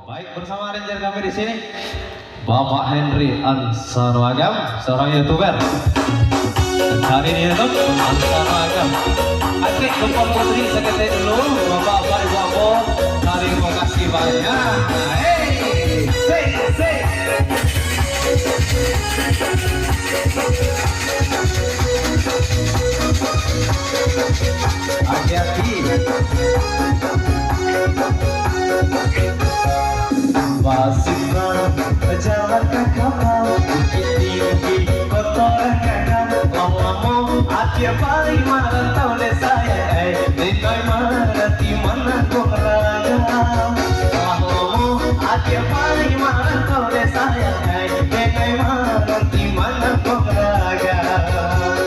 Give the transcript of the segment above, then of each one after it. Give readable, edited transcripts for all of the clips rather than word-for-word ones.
Baik, bersama Ranger kami di sini Bapak Henry Ansarwagam, seorang YouTuber. Dan hari ini YouTube Ansarwagam. Adik Gempol Putri seketik dulu, Bapak Ibu, terima kasih banyak. Hey, say. Hati-hati. Masihlah jalankan kapal bukit tinggi kotoran kanan ngomong hati paling merantau desa Nikai merati mana kau ragam ngomong hati paling merantau desa Nikai merati mana kau ragam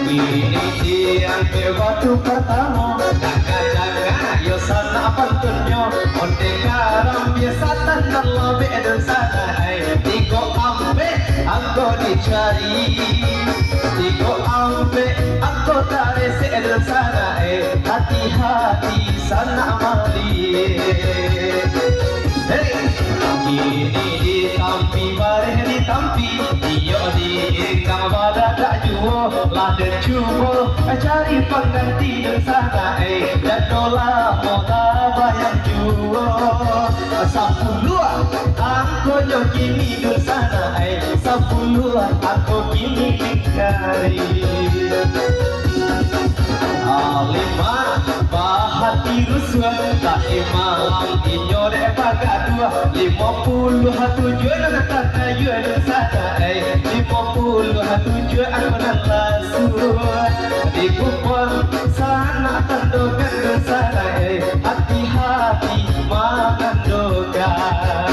ini dia batu pertama jaga-jaga yo sana pantunyo onde karam biasa tanah lebih dan sana tigo ambe aku dicari tigo ambe aku dari dan sana hati-hati sana mali ini ditampi bareh ditampi iyo di kang badak tak juo laden cubo cari pengganti dan sana dan dola moda bayang juo sapuluan aku jo kini dan sana sapuluan aku kini dikari Alimah bahati rusuh tak malam inyore bagadua 50 tujuan kata yuan sana 50 tujuan aku nak lasuan di kupon sana tandokan sana hati-hati makan dogan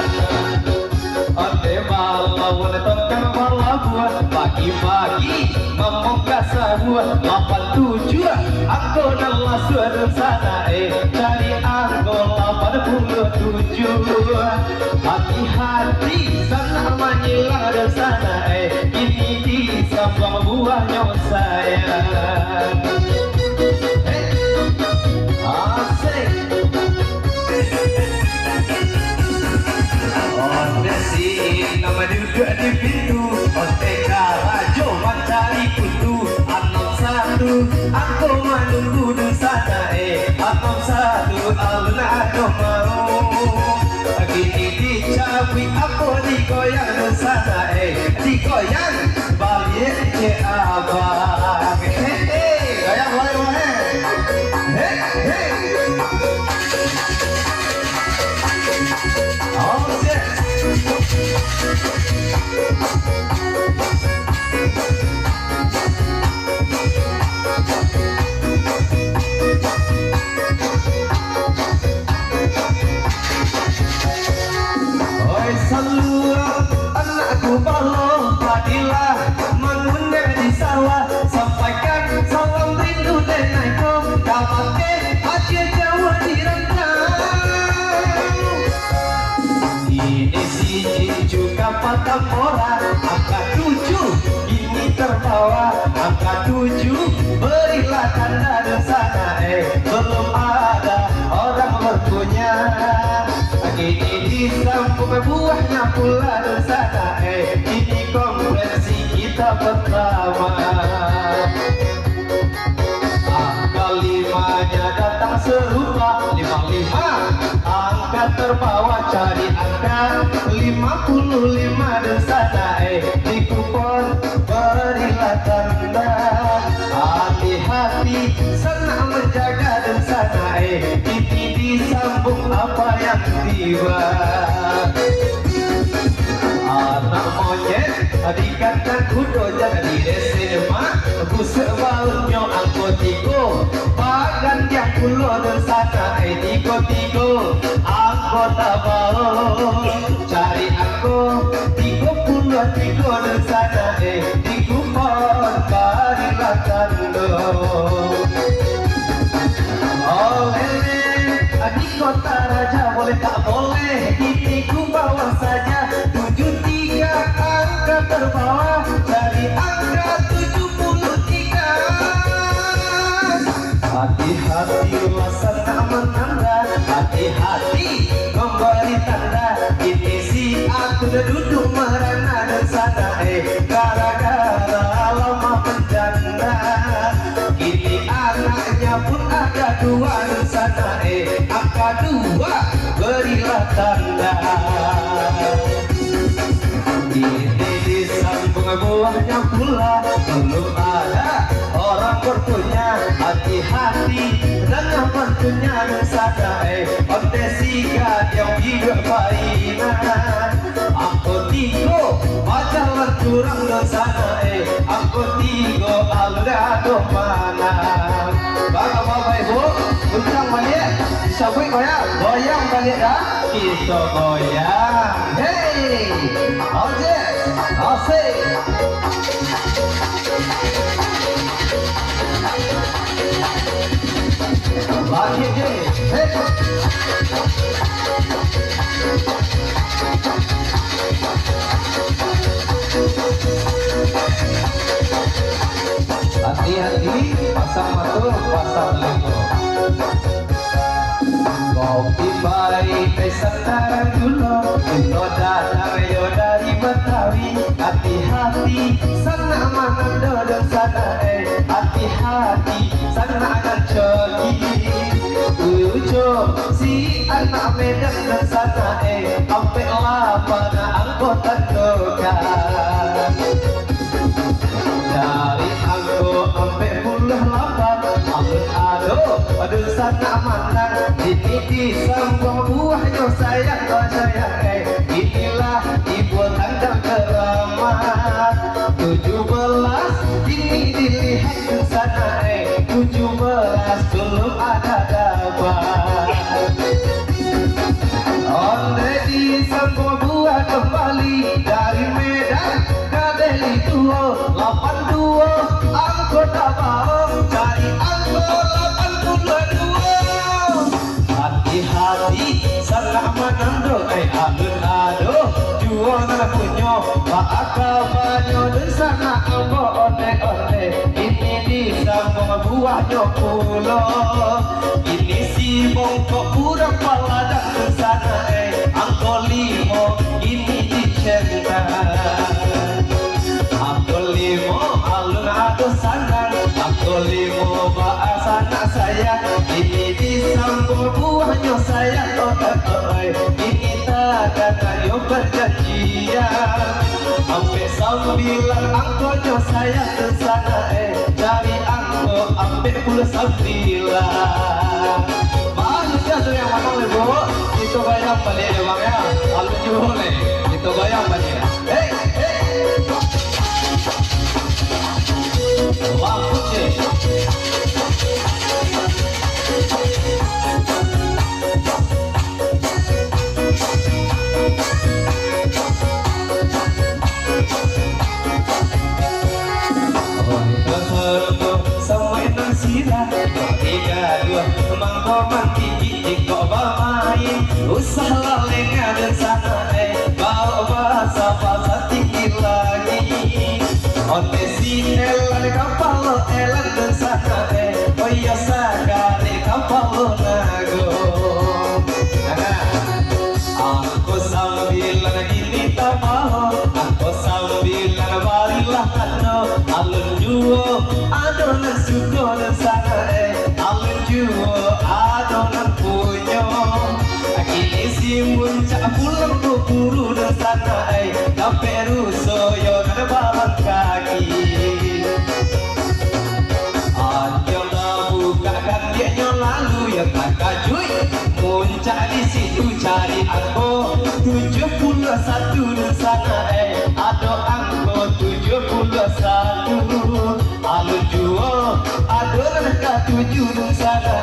ande malam tongkang malabuan pagi-pagi membuka sabuan 87 aku nala suara sana dari aku 87 hati-hati sana menyilang dan sana ini di sambang buahnya saya asik ondesin nama duduk di pintu onteka rajo mencari kutu 61 aku menunggu di sana 61 aluna mau gini dicapi aku digoyang di sana digoyang balik ke abang goyang boleh oh shit oi salua anakku balo padilah menunda di sawah sampaikan salam rindu dan naiko kapake aja jauh di rantau ini si juga patah mora angka 7 ini terbawa angka 7 berilah tanda dan sana belum ada orang berpunya ini disambung buahnya pula dan sana ini konferensi kita pertama angka 5-nya datang serupa 55 angka terbawa cari angka 55 dan sana di kupon berilah tanda hati-hati sana menjaga dan sana ini disambung apa yang tiba anak monyet dikatakan kudo jangan di desinema busuk balonnya angkotigo bagan yang pulau dan sana tigo aku tak mau cari aku 30 dan sana di kupon barilah tando oleh di kota raja boleh tak boleh ditiku bawah saja 73 angka terbawah dari angka 73 hati-hati laksana menanda hati-hati Udah duduk merana dan sana gara-gara lama menjanda. Kini anaknya pun ada dua dan sana angka dua berilah tanda. Ini disambung buahnya pula belum ada orang berpunya. Hati-hati dengan mantunya dan sana onte siga yang hidup painan. Aku tigo majalah curang dan sana aku tigo alda mana. Bapak-bapak ibu ucang balik disabui goyang balik dah kita goyang. Hey ojek asik lagi je. Hey hati-hati pasang matu pasang lego. Kopi baik Nusantara dulu Indo datang yo dari Betawi. Hati-hati sana manado dan sana hati-hati sana akan coki. Ujo si anak Medan dan sana ampe lapana anggota dokan. Dari anggo ampe puluh lapan aduh sana manang. Ini disambung buahnya sayang inilah ibu tanggal keramat. 17 ini dilihat ke sana 17 belum ada dapat. Onde disambung buah kembali dari Medan ke Deli Tuo 82 anggota bawang cari anggo 82. Hati-hati salah menando alun ado jual punyo akabanyo dan sana ambo onde ini disambung buahnya pulo. Ini si bongkok urang paladan dan sana angko limo ini dicenda. Angko limo alun ado sana angko limo bahasa anak saya. Ini disambung buahnya saya ini tak ayo perjanjian sampai 9 angkonya saya ke sana dari angko sampai 19. Manusia tuh yang mana ibu itu bayang balik ya bang ya lalu jual itu bayang balik ya. Wah kucing usah lalengnya dan sana bahasa tinggi lagi. Onte sinelan kapal elan dan sana oh iya sakare kapal nago. Aku sambilan gini tamah aku sambilan barilah kano alun juo adonan suko dan sana alun juo adonan punyo. Kini si muncak pulang buru dan sana sampai rusoyo dan balan kaki. Anjol dah bukakan dia lalu ya kakak cuy muncak di situ cari angko 71 dan sana ada angko 71 alun juo ada angka 7 dan sana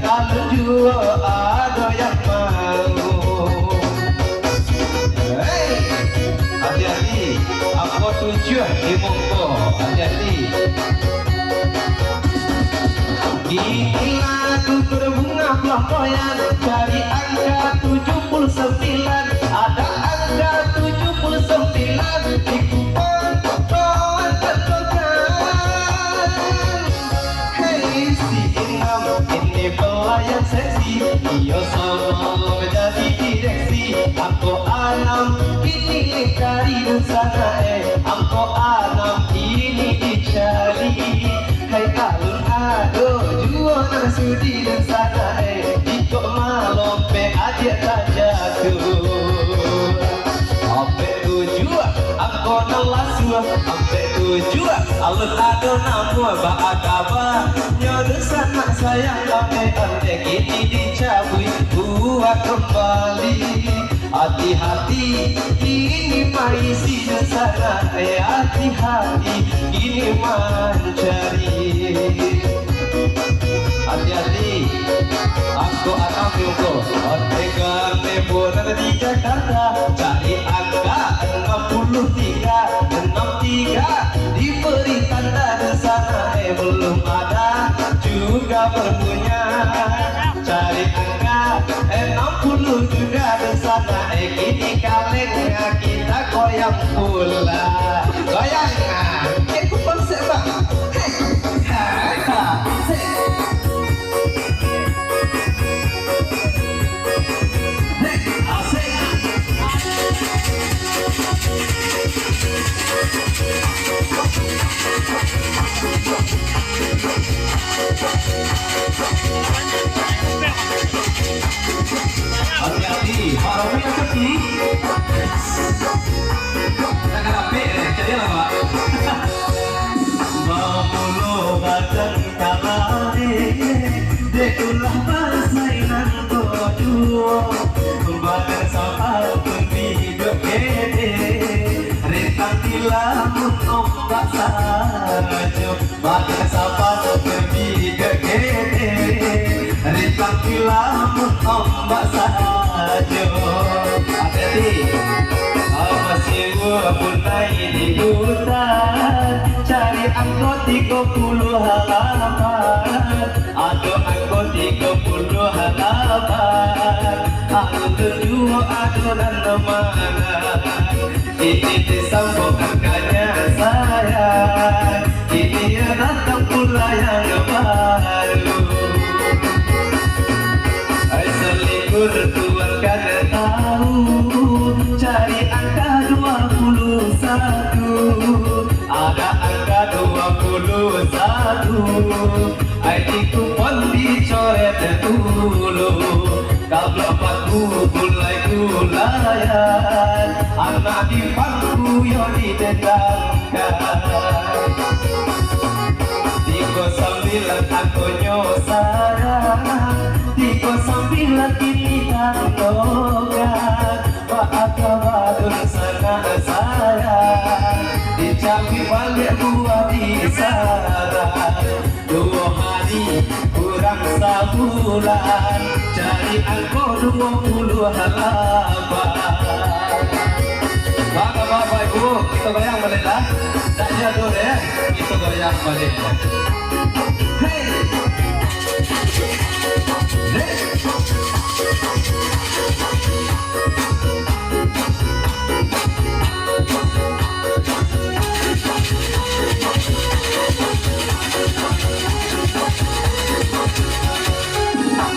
alun juo ada yang mau. Hati-hati aku 7 di mongko hati-hati. Ini lagu berbunga flamboyan dari angka 79 ada angka 79 di kupon kawan tentukan. Hey si Inam ini pelayan seksi iyo sama menjadi direksi aku alam ini sana angko anam ini dicari hai kalun ado jual sudi dan sana ikut malompe aja tajaku sampai tujuan angko nelasu sampai tujuan alun ado namu baakaba nyodo sana sayang sampai ante kini dicabui buat kembali hati-hati ini maisi sana hati-hati ini mencari hati-hati aku anak Yoko Ortega Temboran di Jakarta cari angka 63 diberi tanda di sana belum ada juga berpunya cari angka 60 juga di sana kini kalengnya kita goyang pula goyang ikut konsep bang hati-hati, parahnya kecil. Jangan rapi, jadi apa? Mamulo badan kalare, dekulah permainan bodoh, badan sapal hidup gede, rentang dilamun ombak sajo, badan sapal hidup gede, rentang dilamun ombak sajo. Hati-hati, masih gua mulai di hutan, cari angko 30 halaman, ada angko 30 halaman, aku tujuh adonan mana, ini disambung angkanya sayang, ini datang pula yang baru. Selingkuh Tuhan kan tahu cari angka 21 ada angka 21 ID kupon dicoret dulu kalau 40 mulai gulayan anak di pangku yo didendangkan 39 aku nyosarang 39 kita togan Wa'akabadun sana sayang Dicapi balik buah di sana 2 hari kurang sebulan Cari angko 20 halaman Bapak-bapak ibu, kita goyang balik lah Tak jatuh deh, kita goyang balik Hey!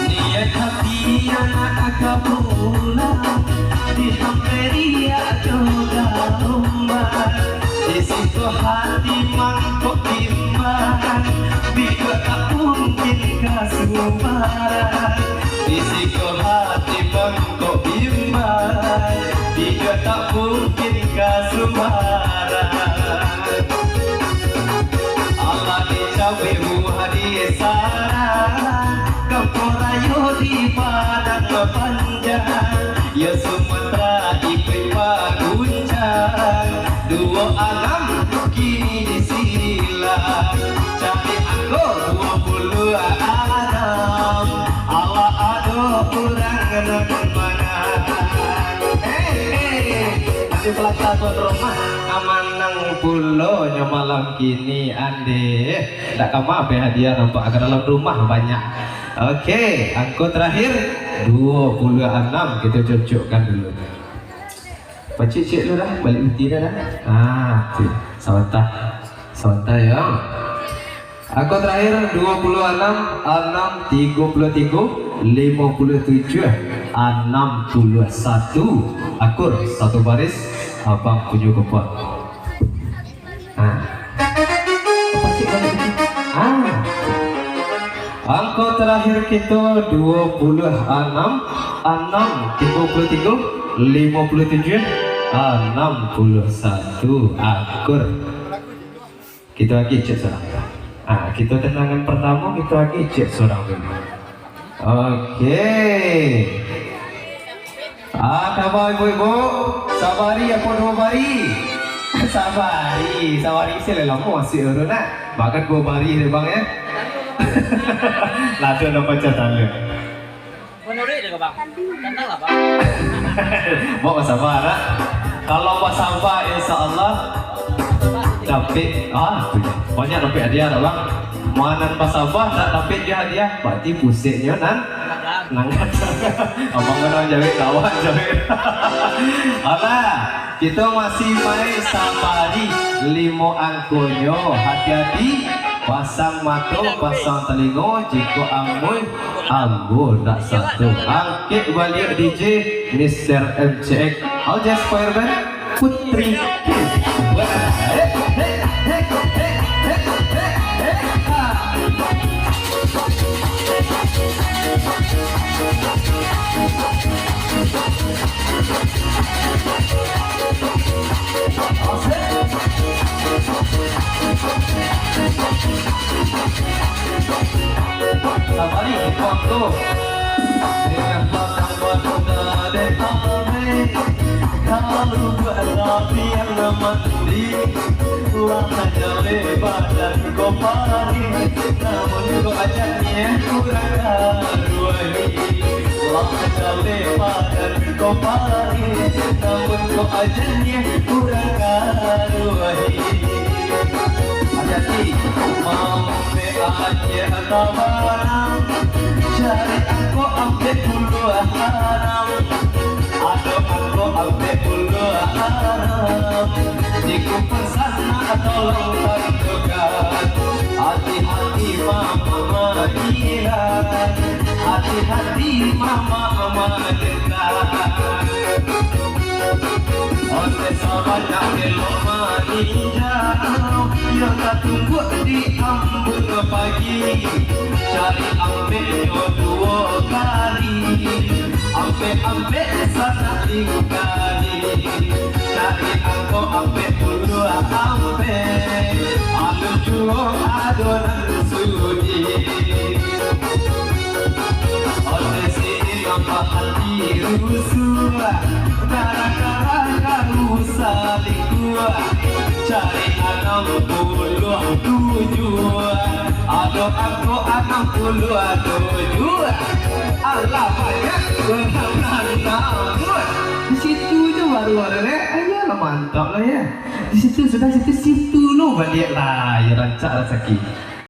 Niat hati anak kapulang dihampiri juga rumah di situ hati mangkok timbang bila tak mungkin kasumaran di situ hati mangkok timbang bila tak mungkin kasumaran Allah dicapai buah sarang Kaporayo di padang panjang Ya Sumatera ikut paguncang 26 kini disilang Cari angko 26 Allah ado kurang mana Masih pelaksa tuan rumah Amanang pulaunya malam kini ande Tak kama apa hadiah nampak ke dalam rumah banyak Oke, angko terakhir 26 kita cocokkan dulu Pacik-cik dulu dah, balik uti dah Sawantah ya Angko terakhir 26, 6, 33, 57, 61 Akur, satu baris abang punya kepot. Apa sih kalau ini? Angka terakhir kita 26, 6, 33, 57, 61 akur. Kita lagi cek seorang. Kita tenangan pertama, kita lagi cek seorang dulu. Oke. Khabar ibu-ibu, sabari apa dua bari? Sabari saya lama masih orang nak. Makan 2 bari ni bang ya. Latu nak baca tanda. Menurut dia bang, tentang lah bang. Bawa sabar nak. Kalau bawa sabar insya Allah dapat banyak dapat hadiah tak bang? Mana pasabah tak dapat dia hadiah, berarti pusingnya nangat. Abang kena jawab kawan jawab. Alah, kita masih main safari 5 angkonyo. Hati-hati, pasang mata, pasang telinga. Jika ambo tak satu. Angkit balik DJ Mr. MCX. All just fire band Putri Kids. Sabari waktu dengan batang batu dan ame kalau berlapi yang mandi lama jauh badan kopari namun kau ajaknya kurang karuani lama jauh badan kopari namun kau ajaknya kurang karuani hati-hati mampe aja tawaran cari aku ambil dulu haram aduh aku ambil dulu haram jika pesana tolong tentukan hati-hati mama madiran hati-hati mama madiran oleh sahabatnya kelo maninjau yang tak tunggu di ambut pagi cari ambilnya 2 kali ambil sana 3 kali cari angko ambil dulu ambil alu juo adonan sudi oleh sini nampak hati rusuh gara-gara karusa lingua cari 67 aduh aku 67 alah banyak berhalangan di situ je baru ada ayolah mantap lah ya di situ sudah situ lo balik lah ya rancak lah sakit